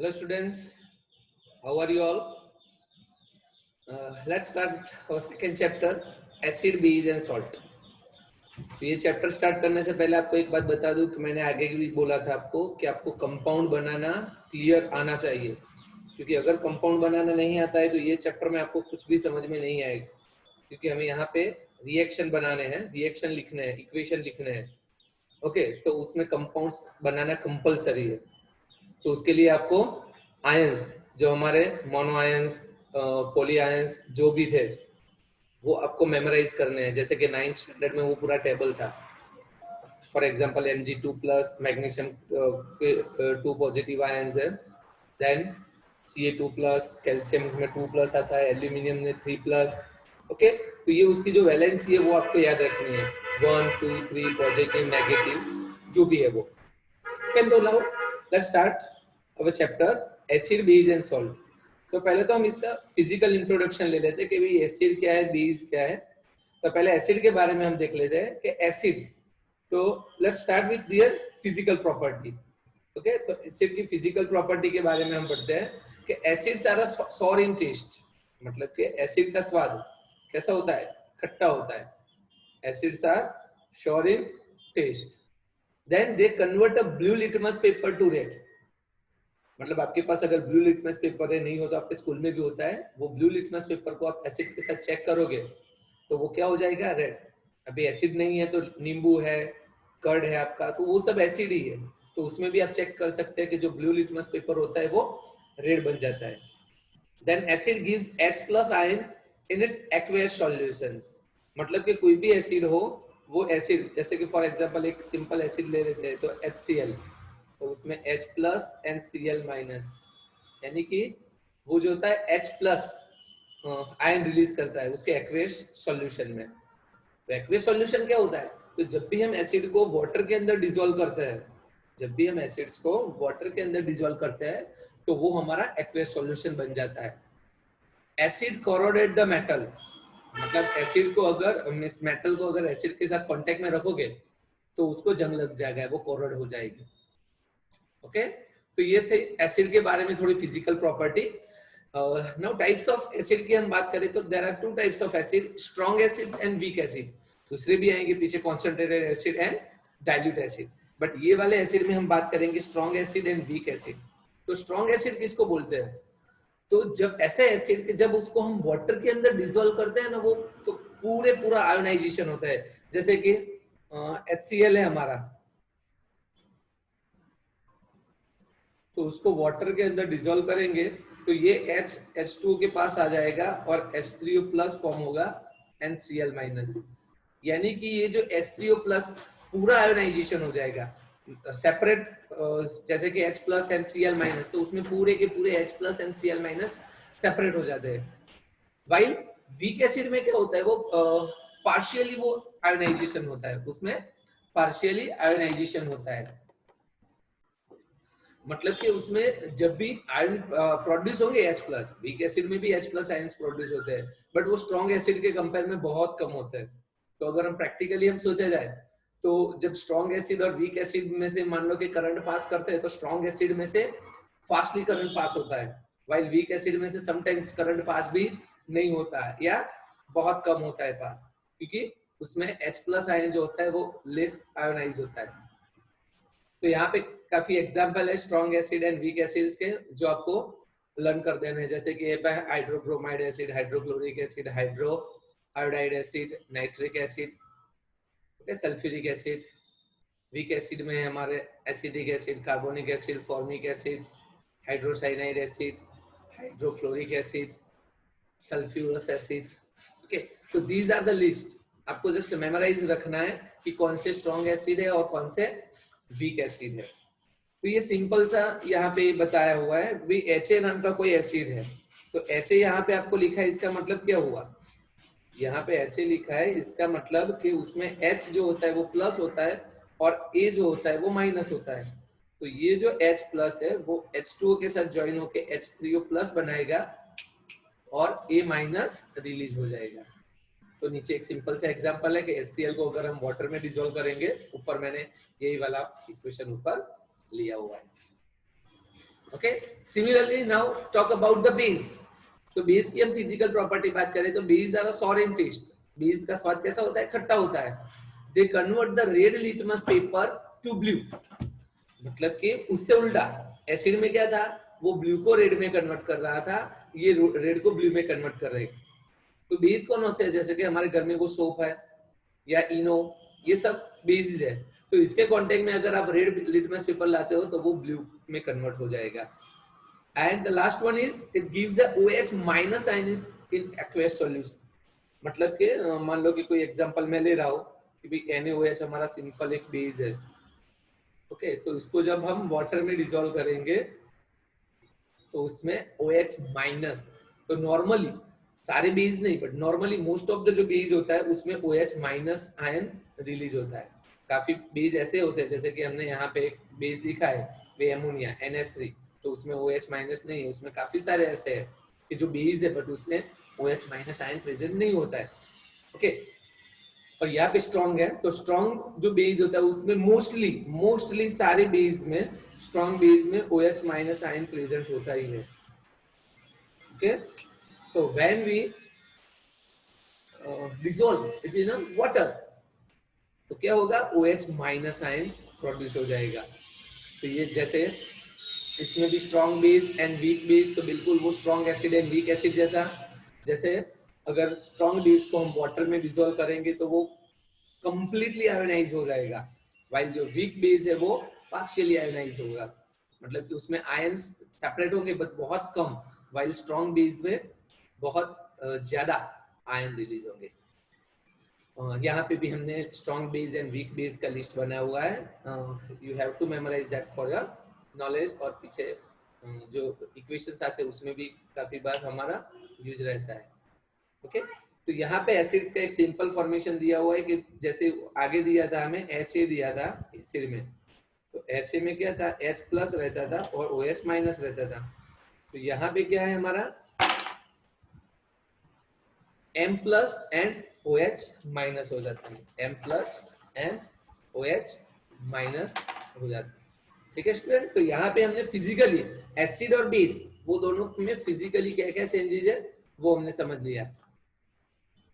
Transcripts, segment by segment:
Hello students, how are you all? Let's start our second chapter, acid, base and salt. तो ये chapter start करने से पहले आपको एक बात बता दूं कि मैंने आगे भी बोला था आपको कि आपको कंपाउंड बनाना क्लियर आना चाहिए, क्योंकि अगर कंपाउंड बनाना नहीं आता है तो ये चैप्टर में आपको कुछ भी समझ में नहीं आएगा, क्योंकि हमें यहाँ पे रिएक्शन बनाने हैं, रिएक्शन लिखने हैं, इक्वेशन लिखने हैं। ओके, तो उसमें कंपाउंड्स बनाना कंपलसरी है। तो उसके लिए आपको आयंस, जो हमारे मोनो आयंस, पॉली आयंस जो भी थे वो आपको मेमोराइज करने हैं। जैसे कि 9th स्टैंडर्ड में वो पूरा टेबल था। For example Mg2+ magnesium 2 positive ions है, देन Ca2+, कैल्शियम में 2+ आता है, एल्यूमिनियम में 3+। ओके, तो ये उसकी जो वैलेंसी है वो आपको याद रखनी है, 1 2 3 पॉजिटिव नेगेटिव जो भी है वो। कैन तो now let's start our chapter acid, base and salt. तो पहले तो हम इसका फिजिकल इंट्रोडक्शन ले लेते हैं कि भाई एसिड क्या है, बेस क्या है। तो पहले एसिड के बारे में हम देख लेते हैं कि एसिड्स, तो let's start with their physical property. Okay, तो एसिड की फिजिकल प्रॉपर्टी के बारे में हम पढ़ते हैं कि acids are sour in taste, मतलब कि एसिड का स्वाद कैसा होता है, खट्टा होता है। Acids are sour in taste, then they convert a blue litmus paper to red. मतलब आपके पास अगर ब्लू लिटमस पेपर है, नहीं हो तो आपके स्कूल में भी होता है, वो ब्लू लिटमस पेपर को आप एसिड के साथ चेक करोगे तो वो क्या हो जाएगा, रेड। अभी एसिड नहीं है तो नींबू है, कर्ड है आपका, तो वो सब एसिड ही है, तो उसमें भी आप चेक कर सकते हैं कि जो ब्लू लिटमस पेपर होता है वो रेड बन जाता है। Then acid gives H+ ion in its aqueous solutions. मतलब कि कोई भी एसिड हो, वो एसिड, जैसे कि फॉर एग्जांपल एक सिंपल एसिड ले लेते हैं तो HCl, तो उसमें H+ एंड Cl-, यानी कि वो जो होता है H+ आयन रिलीज करता है उसके एक्वेस सॉल्यूशन में। तो एक्वेस सॉल्यूशन क्या होता है, तो जब भी हम एसिड को वाटर के अंदर डिसॉल्व करते हैं, जब भी हम एसिड्स को वाटर के अंदर डिसॉल्व करते हैं तो वो हमारा एक्वेस सॉल्यूशन बन जाता है। एसिड कोरोडेट द मेटल, मतलब एसिड को अगर इस मेटल को अगर एसिड के साथ कांटेक्ट में रखोगे तो उसको जंग लग जाएगा, वो कोरोड हो जाएगी। ओके, तो ये थे एसिड के बारे में थोड़ी physical property. Now types of acid की हम बात करें तो there are 2 types of acid, strong acids and weak acid. दूसरे भी आएंगे पीछे, concentrated acid and dilute acid, but ये वाले एसिड में हम बात करेंगे strong acid and weak acid. तो स्ट्रॉन्ग एसिड किसको बोलते हैं, तो जब ऐसे एसिड के जब उसको हम वाटर के अंदर डिसॉल्व करते हैं ना, वो तो पूरा आयोनाइजेशन होता है। जैसे कि HCl है हमारा, तो उसको वाटर के अंदर डिसॉल्व करेंगे तो ये H2 के पास आ जाएगा और H3O+ फॉर्म होगा NCl-, यानी कि ये जो H3O+ पूरा आयोनाइजेशन हो जाएगा सेपरेट, जैसे कि H+ एंड Cl-, तो उसमें पूरे के पूरे H+ एंड Cl- सेपरेट हो जाते हैं। वाइल वीक एसिड में क्या होता है, वो पार्शियली वो आयोनाइजेशन होता है, उसमें पार्शियली आयोनाइजेशन होता है। मतलब कि उसमें जब भी आयन प्रोड्यूस होंगे H+, वीक एसिड में भी H+ आयंस प्रोड्यूस होते हैं, बट वो स्ट्रॉन्ग एसिड के कंपेयर में बहुत कम होते हैं। तो अगर हम प्रैक्टिकली हम सोचा जाए तो जब स्ट्रॉन्ग एसिड और वीक एसिड में से मान लो कि करंट पास करते हैं तो स्ट्रॉन्ग एसिड में से फास्टली करंट पास होता है, वाइल वीक एसिड में से समटाइम्स करंट पास भी नहीं होता है या बहुत कम होता है पास, क्योंकि उसमें H+ आयन जो होता है वो लेस आयोनाइज होता है। तो यहाँ पे काफी एग्जांपल है strong acid and weak acids के जो आपको लर्न कर देने हैं, जैसे कि hydrobromide acid, hydrochloric acid, hydro iodide acid, nitric acid, okay, sulphuric acid. Weak acid में हमारे acidic acid, carbonic acid, formic acid, hydrocyanide acid, hydrochloric acid, sulphurous acid. Okay, तो दीज आर द लिस्ट। आपको just memorise रखना है कि कौन से strong acid है और कौन से वीक एसिड है। तो ये सिंपल सा यहाँ पे बताया हुआ है, भी HA नाम का कोई एसिड है, तो HA यहाँ पे आपको लिखा है, इसका मतलब क्या हुआ, यहाँ पे HA लिखा है, इसका मतलब कि उसमें H जो होता है वो प्लस होता है और A जो होता है वो माइनस होता है। तो ये जो H+ है वो H2O के साथ ज्वाइन होके H3O+ बनाएगा और A- रिलीज हो जाएगा। तो नीचे एक सिंपल सा एग्जांपल है कि HCl को अगर हम वाटर में डिसॉल्व करेंगे, ऊपर मैंने यही वाला इक्वेशन ऊपर लिया हुआ है। Okay, similarly now talk about the base. तो बेस की हम फिजिकल प्रॉपर्टी बात करें तो base are sour in taste. Base का स्वाद कैसा होता है? खट्टा होता है। They convert the red litmus paper to blue, मतलब कि उससे उल्टा, एसिड में क्या था, वो ब्लू को रेड में कन्वर्ट कर रहा था, ये रेड को ब्लू में कन्वर्ट कर रहे हैं। तो बेस कौन से है? जैसे कि हमारे घर में वो सोप है या इनो, ये सब बेसिस है। तो इसके कांटेक्ट में अगर आप रेड लिटमस पेपर लाते हो तो वो ब्लू में कन्वर्ट हो जाएगा। And the last one is it gives the OH minus ion in aqueous solution. मतलब कि मान लो कि कोई एग्जांपल मैं ले रहा हूँ कि भाई NaOH हमारा सिंपल एक बेस है। ओके, तो इसको जब हम वाटर में डिसॉल्व करेंगे तो उसमें OH माइनस, तो नॉर्मली सारे बेस नहीं but normally most of the जो बेस होता है उसमें OH माइनस आयन रिलीज होता है। काफी बेस ऐसे होते हैं, जैसे कि हमने यहाँ पे एक बेस लिखा है वे अमोनिया NH3, तो उसमें OH माइनस नहीं है। उसमें काफी सारे ऐसे हैं कि जो बेस है बट उसमें OH माइनस आयन प्रेजेंट नहीं होता है। ओके, और यहाँ पे स्ट्रॉन्ग है, तो स्ट्रॉन्ग जो बेस होता है उसमें मोस्टली मोस्टली सारे बेस में, स्ट्रॉन्ग बेस में OH माइनस आयन प्रेजेंट होता ही है। ओके, तो when we dissolve it in water तो क्या होगा? OH माइनस आयन प्रोड्यूस हो जाएगा। तो ये जैसे इसमें भी strong base and weak base, तो बिल्कुल वो strong acid and weak acid जैसा। जैसे अगर स्ट्रॉन्ग बेस को हम वाटर में डिसॉल्व करेंगे तो वो कंप्लीटली आयोनाइज हो जाएगा, वाइल जो वीक बेस है वो पार्शियली आयोनाइज होगा, मतलब कि उसमें आयंस सेपरेट होंगे बट बहुत कम, वाइल स्ट्रॉन्ग बेस में बहुत ज्यादा आयन रिलीज होंगे। यहाँ पे भी हमने strong base and weak base का लिस्ट बना हुआ है, you have to memorise that for your knowledge. और पीछे जो इक्वेशंस आते हैं उसमें भी काफी बार हमारा यूज रहता है। ओके, तो यहाँ पे एसिड्स का एक सिंपल फॉर्मेशन दिया हुआ है कि जैसे आगे दिया था हमें HA दिया था एसिड में, तो HA में क्या था? H प्लस रहता था और OH माइनस रहता था। तो यहाँ पे क्या है हमारा? M plus and OH minus हो जाता है, M plus and OH minus हो जाता है। ठीक है स्टूडेंट, तो यहाँ पे हमने फिजिकली एसिड और बेस वो दोनों में फिजिकली क्या क्या चेंजेस है वो हमने समझ लिया।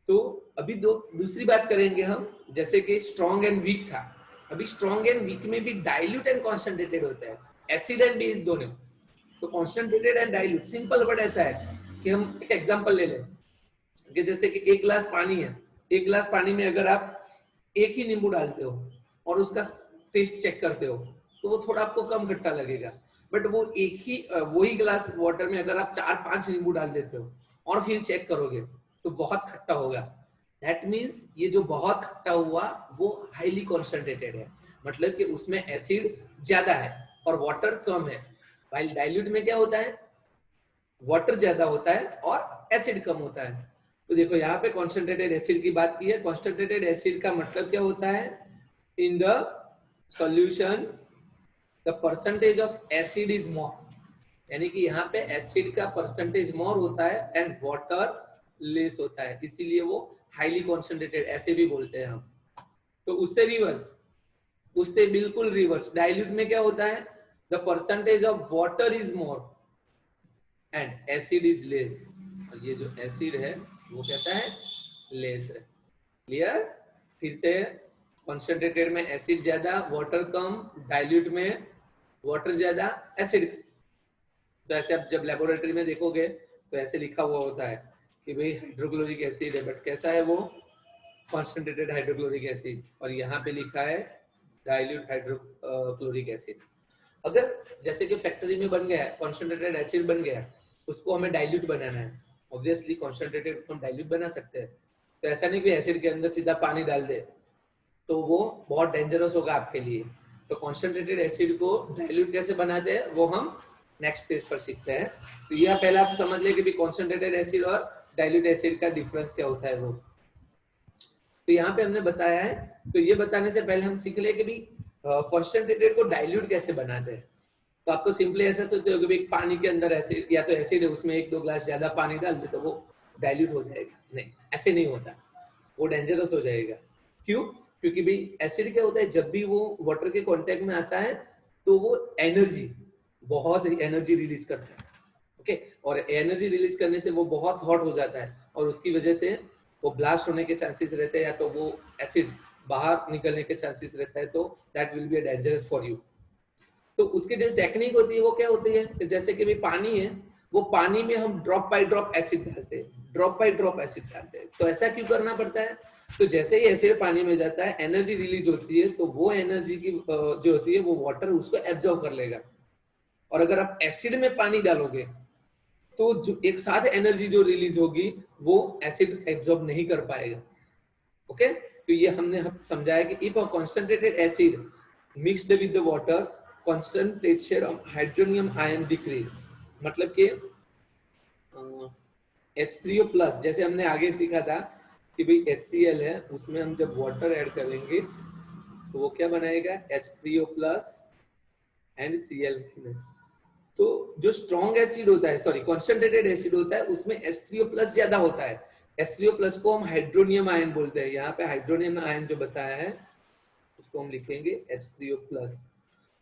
तो अभी दूसरी बात करेंगे हम, जैसे कि स्ट्रॉन्ग एंड वीक था। अभी स्ट्रॉन्ग एंड वीक में भी डाइल्यूट एंड कॉन्सेंट्रेटेड होता है, एसिड एंड बेस दोनों। तो concentrated and dilute simple word ऐसा है कि हम एक एग्जांपल ले लें कि जैसे कि एक गिलास पानी है, एक गिलास पानी में अगर आप एक ही नींबू डालते हो और उसका टेस्ट चेक करते हो तो वो थोड़ा आपको कम खट्टा लगेगा। बट वो एक ही वही गिलास वाटर में अगर आप 4-5 नींबू डाल देते हो और फिर चेक करोगे तो बहुत खट्टा होगा। दैट मीन्स ये जो बहुत खट्टा हुआ वो हाईली कॉन्सेंट्रेटेड है, मतलब कि उसमें एसिड ज्यादा है और वाटर कम है। वाइल डाइल्यूट में क्या होता है? वाटर ज्यादा होता है और एसिड कम होता है। तो देखो यहाँ पे कॉन्सेंट्रेटेड एसिड की बात की है। कॉन्सेंट्रेटेड एसिड का मतलब क्या होता है? In the solution the percentage of acid is more, यानी कि यहाँ पे एसिड का परसेंटेज मोर होता है एंड वाटर लेस होता है, इसीलिए वो हाईली कॉन्सेंट्रेटेड ऐसे भी बोलते हैं हम। तो उससे रिवर्स, उससे बिल्कुल रिवर्स, डाइल्यूट में क्या होता है? The percentage of water is more and acid is less, और ये जो एसिड है वो कैसा है? लेस है। क्लियर? फिर से, कॉन्सेंट्रेटेड में एसिड ज्यादा वाटर कम, डाइल्यूट में वाटर ज्यादा एसिड। तो ऐसे आप जब लेबोरेटरी में देखोगे तो ऐसे लिखा हुआ होता है कि भाई हाइड्रोक्लोरिक एसिड है, बट कैसा है वो? Concentrated hydrochloric acid. और यहाँ पे लिखा है डाइल्यूट हाइड्रोक्लोरिक एसिड। अगर जैसे कि फैक्ट्री में बन गया कॉन्सेंट्रेटेड एसिड बन गया, उसको हमें डाइल्यूट बनाना है, ऑब्वियसली कॉन्सेंट्रेटेड हम डाइल्यूट बना सकते हैं। तो ऐसा नहीं कि एसिड के अंदर सीधा पानी डाल दे, तो वो बहुत डेंजरस होगा आपके लिए। तो कॉन्सेंट्रेटेड एसिड को डाइल्यूट कैसे बनाते हैं वो हम नेक्स्ट पेज पर सीखते हैं। तो यह पहले आप समझ ले कि भी कॉन्सेंट्रेटेड एसिड और डाइल्यूट एसिड का डिफरेंस क्या होता है वो। तो यहाँ पे हमने बताया है, तो ये बताने से पहले हम सीख ले कि भी कॉन्सेंट्रेटेड को डाइल्यूट कैसे बनाते हैं। तो आप तो सिंपली ऐसा सोचते हो कि भाई पानी के अंदर एसिड या तो एसिड है उसमें 1-2 ग्लास ज्यादा पानी डाल दे तो वो डाइल्यूट हो जाएगा। नहीं, ऐसे नहीं होता, वो डेंजरस हो जाएगा। क्यों? क्योंकि भाई एसिड क्या होता है, जब भी वो वाटर के कांटेक्ट में आता है तो वो एनर्जी, बहुत एनर्जी रिलीज करता है। ओके, और एनर्जी रिलीज करने से वो बहुत हॉट हो जाता है और उसकी वजह से वो ब्लास्ट होने के चांसेस रहते हैं, या तो वो एसिड्स बाहर निकलने के चांसेस रहता है, तो that will be dangerous for you. तो उसकी जो टेक्निक होती है वो क्या होती है कि जैसे कि भी पानी है, वो पानी में हम ड्रॉप बाय ड्रॉप एसिड डालते हैं, ड्रॉप बाय ड्रॉप एसिड डालते हैं। तो ऐसा क्यों करना पड़ता है? तो जैसे ही एसिड पानी में जाता है, एनर्जी रिलीज होती है, तो वो एनर्जी की जो होती है वो वाटर उसको एब्जॉर्ब कर लेगा। और अगर आप एसिड में पानी डालोगे तो जो एक साथ एनर्जी जो रिलीज होगी वो एसिड एब्जॉर्ब नहीं कर पाएगा। ओके, तो ये हमने समझाया कि if a concentrated acid mixed with the water, concentration of hydronium ion decrease, मतलब कि H3O प्लस, जैसे हमने आगे सीखा था कि भाई HCl है, उसमें हम जब वाटर ऐड करेंगे तो वो क्या बनाएगा? H3O plus and Cl minus. तो जो स्ट्रॉन्ग एसिड होता है, सॉरी कॉन्सेंट्रेटेड एसिड होता है, उसमें H3O प्लस ज्यादा होता है। H3O प्लस को हम हाइड्रोनियम आयन बोलते हैं। यहाँ पे हाइड्रोनियम आयन जो बताया है उसको हम लिखेंगे H3O प्लस।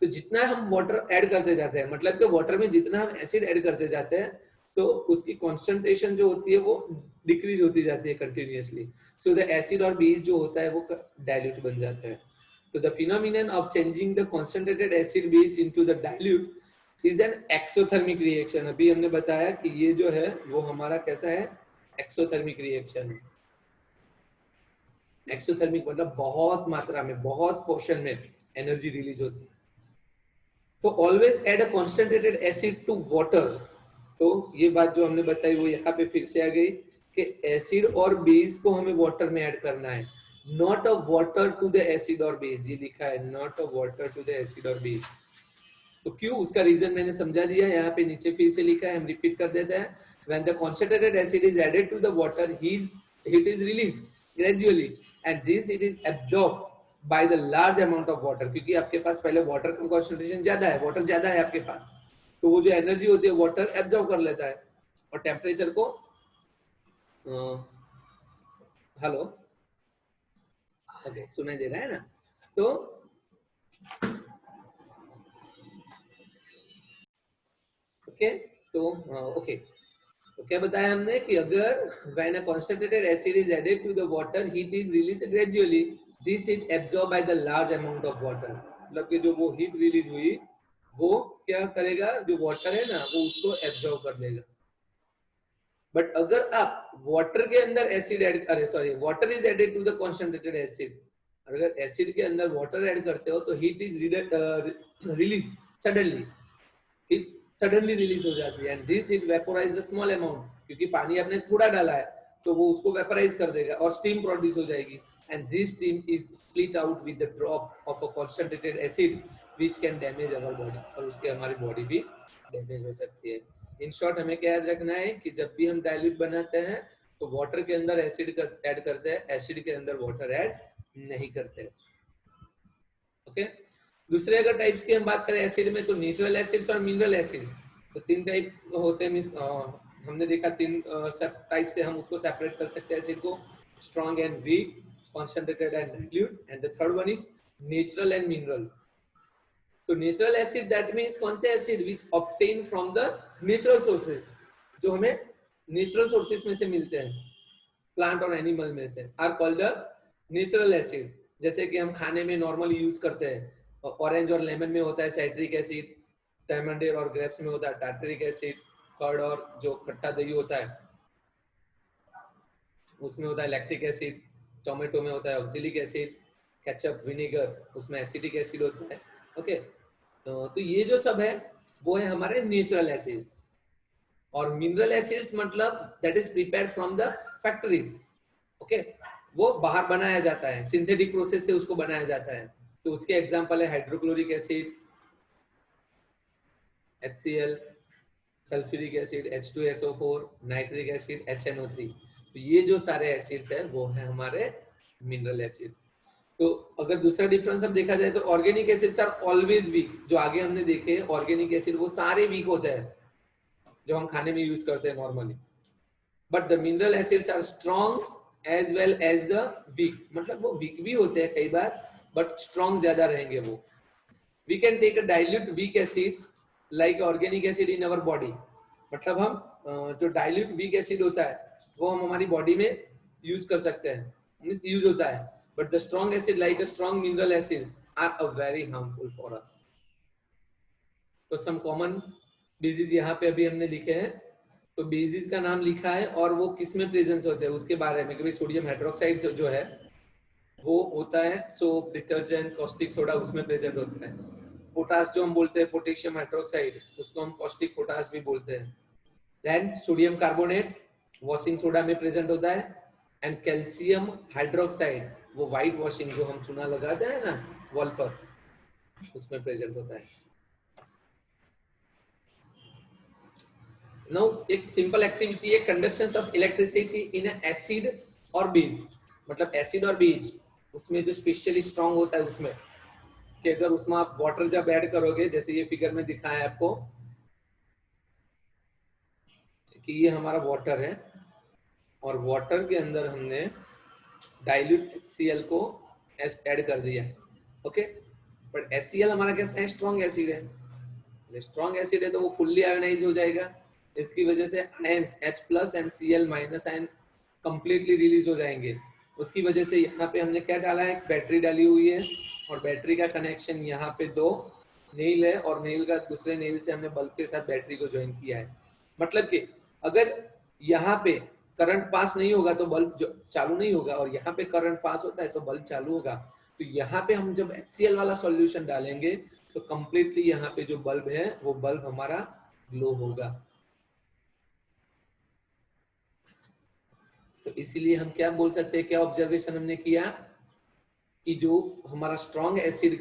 तो जितना हम वाटर ऐड करते जाते हैं, मतलब कि वाटर में जितना हम एसिड ऐड करते जाते हैं, तो उसकी कॉन्सेंट्रेशन जो होती है वो डिक्रीज होती जाती है कंटिन्यूअसली। सो द एसिड और बेस जो होता है वो डाइल्यूट बन जाता है। तो the phenomenon of changing the concentrated acid base into the dilute is an exothermic reaction. अभी हमने बताया कि ये जो है वो हमारा कैसा है? Exothermic reaction. एक्सोथर्मिक मतलब बहुत मात्रा में, बहुत पोर्शन में एनर्जी रिलीज होती है। तो always add a concentrated acid to water. तो ये बात जो हमने बताई वो यहाँ पे फिर से आ गई कि एसिड और बेस को हमें वाटर में ऐड करना है, not a water to the acid और बेस। ये लिखा है not a water to the acid और बेस। तो क्यों? उसका रीजन मैंने समझा दिया, यहाँ पे नीचे फिर से लिखा है, हम रिपीट कर देते हैं। When the concentrated acid is added to the water, heat is released gradually, and this it is absorbed by the large amount of water। क्योंकि आपके पास पहले वाटर का कॉन्सेंट्रेशन ज्यादा है, वाटर ज्यादा है आपके पास, तो वो जो एनर्जी होती है वाटर एब्जॉर्ब कर लेता है। और टेम्परेचर को हेलो, ओके, सुनाई दे रहा है ना? तो ओके, तो ओके, तो क्या बताया हमने कि अगर when a concentrated acid is added to the water, heat is released gradually, this heat absorbed by the large amount of water। मतलब कि जो वो हीट रिलीज हुई वो क्या करेगा? जो वाटर है ना वो उसको एब्जॉर्ब कर लेगा। बट अगर आप वाटर के अंदर एसिड ऐड, अरे sorry, water is added to the concentrated acid, अगर एसिड के अंदर वाटर ऐड करते हो तो heat is release suddenly, heat suddenly release हो जाती है। And this heat vaporise the small amount, क्योंकि पानी आपने थोड़ा डाला है तो वो उसको वेपोराइज कर देगा और स्टीम प्रोड्यूस हो जाएगी। And this steam is split out with the drop of a concentrated acid which can damage our body, और उसके हमारी बॉडी भी डैमेज हो सकती है। इन शॉर्ट हमें क्या याद रखना है कि जब भी हम डाइल्यूट बनाते हैं तो वाटर के अंदर एसिड ऐड करते हैं, एसिड के अंदर वाटर ऐड नहीं करते। ओके, दूसरे अगर टाइप्स की हम बात करें एसिड में, तो नेचुरल एसिड्स और मिनरल एसिड्स। तो तीन टाइप होते हैं, हमने देखा तीन टाइप से हम उसको सेपरेट कर सकते हैं एसिड को, strong and weak, concentrated and dilute, and the third one is natural and mineral। तो नेचुरल एसिड दैट मींस कौन से acid which obtain from the natural sources, जो हमें नेचुरल सोर्सेस में से मिलते हैं, प्लांट और एनिमल में से, are called the natural acid. जैसे कि हम खाने में नॉर्मली यूज करते हैं, ऑरेंज और लेमन में होता है साइट्रिक एसिड, टमाटर और ग्रेप्स में होता है टार्टरिक एसिड, कर्ड और जो खट्टा दही होता है उसमें होता है लैक्टिक एसिड, टोमेटो में होता है ऑक्जेलिक एसिड, केचप, विनेगर उसमें एसिडिक एसिड होता है। ओके, तो ये जो सब है वो है हमारे नेचुरल एसिड्स। और मिनरल एसिड्स मतलब that is prepared from the factories. Okay, वो बाहर बनाया जाता है, सिंथेटिक प्रोसेस से उसको बनाया जाता है। तो उसके एग्जांपल है hydrochloric acid HCl, sulphuric acid H2SO4, nitric acid HNO3। तो ये जो सारे एसिड्स है वो है हमारे मिनरल एसिड। तो अगर दूसरा डिफरेंस हम देखा जाए तो organic acids are always weak. जो आगे हमने देखे ऑर्गेनिक एसिड वो सारे वीक होते हैं जो हम खाने में यूज करते हैं normally, but the mineral acids are strong as well as the weak. मतलब वो वीक भी होते हैं कई बार बट स्ट्रॉन्ग ज्यादा रहेंगे वो। We can take a dilute weak acid like organic acid in our body, मतलब हम जो डाइल्यूट वीक एसिड होता है वो हम हमारी बॉडी में यूज कर सकते हैं, मींस यूज होता है, but the strong acid like a strong mineral acids are a very harmful for us. तो सम कॉमन बेसिस यहाँ पे अभी हमने लिखे हैं, तो बेसिस का नाम लिखा है और वो किस में प्रेजेंस होते हैं उसके बारे में, क्योंकि सोडियम हाइड्रोक्साइड जो है वो होता है सोप, डिटर्जेंट, कॉस्टिक सोडा उसमें प्रेजेंट होता है। पोटास जो हम बोलते हैं पोटेशियम हाइड्रोक्साइड, उसको हम कॉस्टिक पोटास भी बोलते हैं। Then sodium carbonate washing soda में प्रेजेंट होता है, एंड कैल्शियम हाइड्रोक्साइड वो व्हाइट वॉशिंग जो हम चूना लगाते हैं ना वॉल पर, उसमें प्रेजेंट होता है। नाउ एक सिंपल एक्टिविटी है conduction of electricity in acid और बेस, मतलब एसिड और बेस उसमें जो स्पेशली स्ट्रांग होता है उसमें, कि अगर उसमें आप वाटर जब ऐड करोगे, जैसे ये फिगर में दिखाया है आपको कि ये हमारा वाटर है और वाटर के अंदर हमने डाइल्यूट HCl को ऐड कर दिया, ओके, बट HCl हमारा कैसा है, स्ट्रॉन्ग एसिड है, स्ट्रॉन्ग एसिड है तो वो फुल्ली आयोनाइज हो जाएगा, इसकी वजह से ions H+ and Cl- ion completely release हो जाएंगे। उसकी वजह से यहाँ पे हमने क्या डाला है, बैटरी डाली हुई है, और बैटरी का कनेक्शन यहाँ पे 2 नेल है, और नेल का दूसरे नेल से हमने बल्ब के साथ बैटरी को ज्वाइन किया है। मतलब कि अगर यहाँ पे करंट पास नहीं होगा तो बल्ब चालू नहीं होगा, और यहाँ पे करंट पास होता है तो बल्ब चालू होगा। तो यहाँ पे हम जब HCl वाला सॉल्यूशन डालेंगे तो कंप्लीटली यहाँ पे जो बल्ब है वो बल्ब हमारा ग्लो होगा। तो इसीलिए हम क्या बोल सकते हैं, क्या ऑब्जर्वेशन हमने किया कि जो हमारा स्ट्रॉन्ग एसिड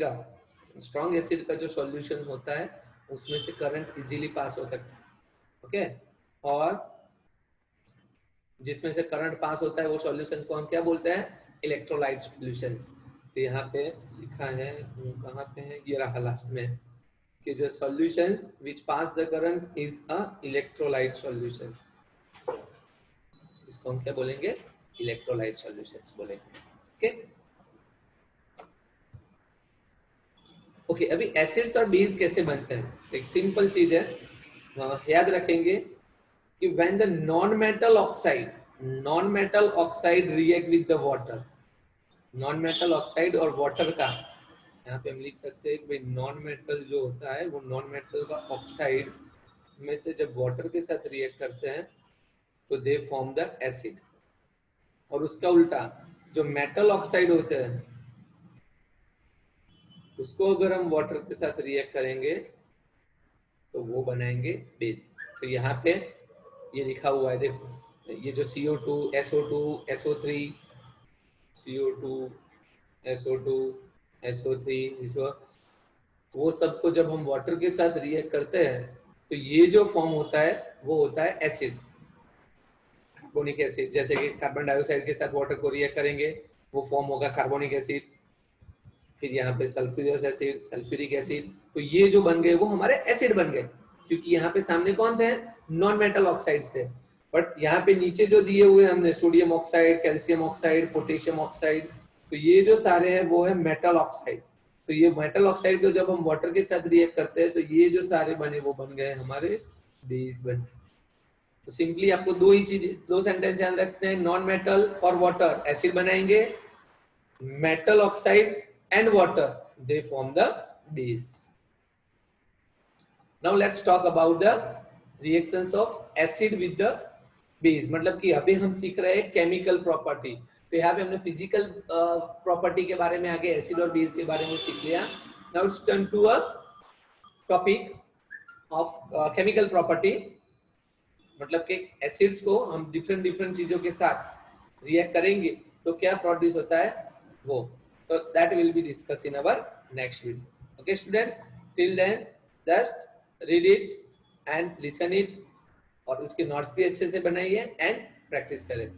का जो सॉल्यूशन होता है उसमें से करंट इजीली पास हो सकता है, ओके, और जिसमें से करंट पास होता है वो सॉल्यूशंस को हम क्या बोलते हैं, इलेक्ट्रोलाइट सॉल्यूशंस। तो यहाँ पे लिखा है, कहाँ पे है, ये रहा लास्ट में, कि जो solutions which pass the current is a electrolyte solution, इसको हम क्या बोलेंगे, इलेक्ट्रोलाइट सॉल्यूशंस बोलेंगे, ओके। ओके, अभी एसिड्स और बेस कैसे बनते हैं, एक सिंपल चीज है, याद रखेंगे कि when the non metal oxide react with the water, non metal oxide और वाटर का, यहाँ पे हम लिख सकते हैं कि भाई नॉन मेटल जो होता है वो नॉन मेटल का ऑक्साइड में से जब वाटर के साथ रिएक्ट करते हैं तो दे फॉर्म द एसिड, और उसका उल्टा जो मेटल ऑक्साइड होते हैं उसको अगर हम वाटर के साथ रिएक्ट करेंगे तो वो बनाएंगे बेस। तो यहाँ पे ये लिखा हुआ है, देखो, ये जो CO2 SO2 SO3 CO2 SO2 SO3 वो सबको जब हम वाटर के साथ रिएक्ट करते हैं तो ये जो फॉर्म होता है वो होता है एसिड्स, कार्बोनिक एसिड। जैसे कि कार्बन डाइऑक्साइड के साथ वाटर को रिएक्ट करेंगे वो फॉर्म होगा कार्बोनिक एसिड, फिर यहाँ पे सल्फ्यूरिक एसिड, सल्फ्यूरिक एसिड, तो ये जो बन गए वो हमारे एसिड बन गए, क्योंकि यहाँ पे सामने कौन थे, नॉन मेटल ऑक्साइड से। बट यहाँ पे नीचे जो दिए हुए हमने sodium oxide, calcium oxide, potassium oxide, तो ये जो सारे हैं वो है मेटल ऑक्साइड। तो ये मेटल ऑक्साइड को जब हम वाटर के साथ रिएक्ट करते हैं तो ये जो सारे बने वो बन गए हमारे बेस बन। तो सिंपली आपको दो ही चीज, दो सेंटेंस याद रखते हैं, नॉन मेटल और वाटर एसिड बनाएंगे, metal oxides and water they form the base. Now let's talk about the reactions of acid with the base, मतलब कि अभी हम सीख रहे हैं केमिकल प्रॉपर्टी। तो यहाँ पे हमने फिजिकल प्रॉपर्टी के बारे में आगे एसिड और बेस के बारे में सीख लिया। Now it's turn to a topic of chemical property, मतलब कि एसिड्स को हम डिफरेंट डिफरेंट चीजों के साथ रिएक्ट करेंगे तो क्या प्रोड्यूस होता है वो, तो that will be discuss in our next video. Okay student, till then just read it and listen it, और उसके नोट्स भी अच्छे से बनाइए एंड प्रैक्टिस करें।